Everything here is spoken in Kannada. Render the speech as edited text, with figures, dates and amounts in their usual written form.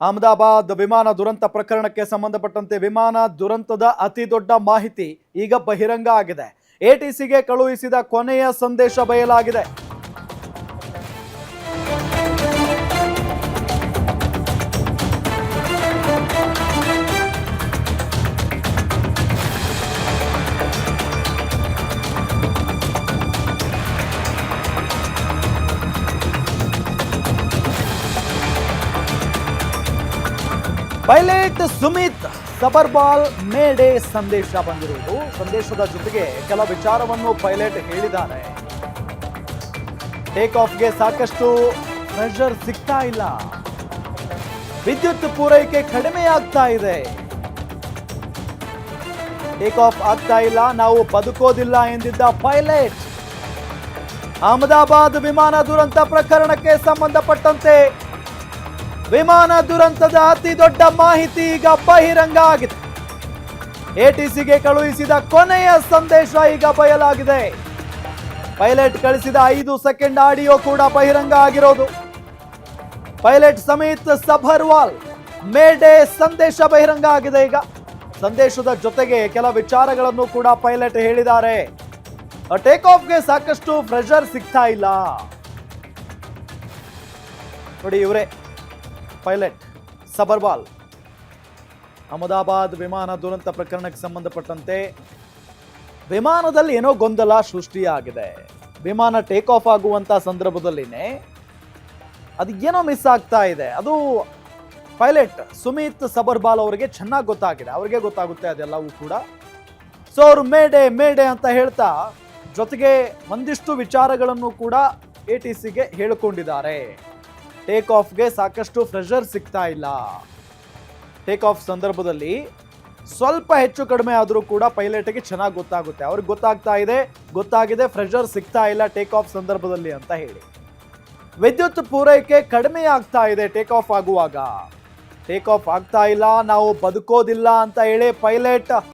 ಅಹಮದಾಬಾದ್ ವಿಮಾನ ದುರಂತ ಪ್ರಕರಣಕ್ಕೆ ಸಂಬಂಧಪಟ್ಟಂತೆ ವಿಮಾನ ದುರಂತದ ಅತಿ ದೊಡ್ಡ ಮಾಹಿತಿ ಈಗ ಬಹಿರಂಗ ಆಗಿದೆ. ಎಟಿಸಿಗೆ ಕಳುಹಿಸಿದ ಕೊನೆಯ ಸಂದೇಶ ಬಯಲಾಗಿದೆ. ಪೈಲಟ್ ಸುಮಿತ್ ಸಬರ್ವಾಲ್ ಮೇಡೇ ಸಂದೇಶ ಬಂದಿರುವುದು. ಸಂದೇಶದ ಜೊತೆಗೆ ಕೆಲ ವಿಚಾರವನ್ನು ಪೈಲಟ್ ಹೇಳಿದ್ದಾರೆ. ಟೇಕ್ ಆಫ್ಗೆ ಸಾಕಷ್ಟು ಪ್ರೆಷರ್ ಸಿಗ್ತಾ ಇಲ್ಲ, ವಿದ್ಯುತ್ ಪೂರೈಕೆ ಕಡಿಮೆ ಆಗ್ತಾ ಇದೆ, ಟೇಕ್ ಆಫ್ ಆಗ್ತಾ ಇಲ್ಲ, ನಾವು ಬದುಕೋದಿಲ್ಲ ಎಂದಿದ್ದ ಪೈಲಟ್ ಅಹಮದಾಬಾದ್ ವಿಮಾನ ದುರಂತ ಪ್ರಕರಣಕ್ಕೆ ಸಂಬಂಧಪಟ್ಟಂತೆ ವಿಮಾನ ದುರಂತದ ಅತಿ ದೊಡ್ಡ ಮಾಹಿತಿ ಈಗ ಬಹಿರಂಗ ಆಗಿದೆ. ಎಟಿಸಿಗೆ ಕಳುಹಿಸಿದ ಕೊನೆಯ ಸಂದೇಶ ಈಗ ಬಯಲಾಗಿದೆ. ಪೈಲಟ್ ಕಳಿಸಿದ 5 ಸೆಕೆಂಡ್ ಆಡಿಯೋ ಕೂಡ ಬಹಿರಂಗ ಆಗಿರೋದು. ಪೈಲಟ್ ಸುಮಿತ್ ಸಬರ್ವಾಲ್ ಮೇಡೇ ಸಂದೇಶ ಬಹಿರಂಗ ಆಗಿದೆ. ಈಗ ಸಂದೇಶದ ಜೊತೆಗೆ ಕೆಲ ವಿಚಾರಗಳನ್ನು ಕೂಡ ಪೈಲಟ್ ಹೇಳಿದ್ದಾರೆ. ಟೇಕ್ ಆಫ್ಗೆ ಸಾಕಷ್ಟು ಪ್ರೆಷರ್ ಸಿಗ್ತಾ ಇಲ್ಲ. ನೋಡಿ, ಇವರೇ ಪೈಲಟ್ ಸಬರ್ವಾಲ್. ಅಹಮದಾಬಾದ್ ವಿಮಾನ ದುರಂತ ಪ್ರಕರಣಕ್ಕೆ ಸಂಬಂಧಪಟ್ಟಂತೆ ವಿಮಾನದಲ್ಲಿ ಏನೋ ಗೊಂದಲ ಸೃಷ್ಟಿಯಾಗಿದೆ. ವಿಮಾನ ಟೇಕ್ ಆಫ್ ಆಗುವಂತ ಸಂದರ್ಭದಲ್ಲಿನೇ ಅದು ಏನೋ ಮಿಸ್ ಆಗ್ತಾ ಇದೆ. ಅದು ಪೈಲಟ್ ಸುಮಿತ್ ಸಬರ್ವಾಲ್ ಅವರಿಗೆ ಚೆನ್ನಾಗಿ ಗೊತ್ತಾಗಿದೆ. ಅವ್ರಿಗೆ ಗೊತ್ತಾಗುತ್ತೆ ಅದೆಲ್ಲವೂ ಕೂಡ. ಸೊ ಅವರು ಮೇಡೇ ಮೇಡೇ ಅಂತ ಹೇಳ್ತಾ ಜೊತೆಗೆ ಒಂದಿಷ್ಟು ವಿಚಾರಗಳನ್ನು ಕೂಡ ಎಟಿಸಿಗೆ ಹೇಳಿಕೊಂಡಿದ್ದಾರೆ. ಟೇಕ್ ಆಫ್ಗೆ ಸಾಕಷ್ಟು ಪ್ರೆಷರ್ ಸಿಗ್ತಾ ಇಲ್ಲ. ಟೇಕ್ ಆಫ್ ಸಂದರ್ಭದಲ್ಲಿ ಸ್ವಲ್ಪ ಹೆಚ್ಚು ಕಡಿಮೆ ಆದರೂ ಕೂಡ ಪೈಲಟ್ಗೆ ಚೆನ್ನಾಗಿ ಗೊತ್ತಾಗುತ್ತೆ. ಅವ್ರಿಗೆ ಗೊತ್ತಾಗಿದೆ ಪ್ರೆಷರ್ ಸಿಗ್ತಾ ಇಲ್ಲ ಟೇಕ್ ಆಫ್ ಸಂದರ್ಭದಲ್ಲಿ ಅಂತ ಹೇಳಿ. ವಿದ್ಯುತ್ ಪೂರೈಕೆ ಕಡಿಮೆ ಆಗ್ತಾ ಇದೆ ಟೇಕ್ ಆಫ್ ಆಗುವಾಗ, ಟೇಕ್ ಆಫ್ ಆಗ್ತಾ ಇಲ್ಲ, ನಾವು ಬದುಕೋದಿಲ್ಲ ಅಂತ ಹೇಳಿ ಪೈಲಟ್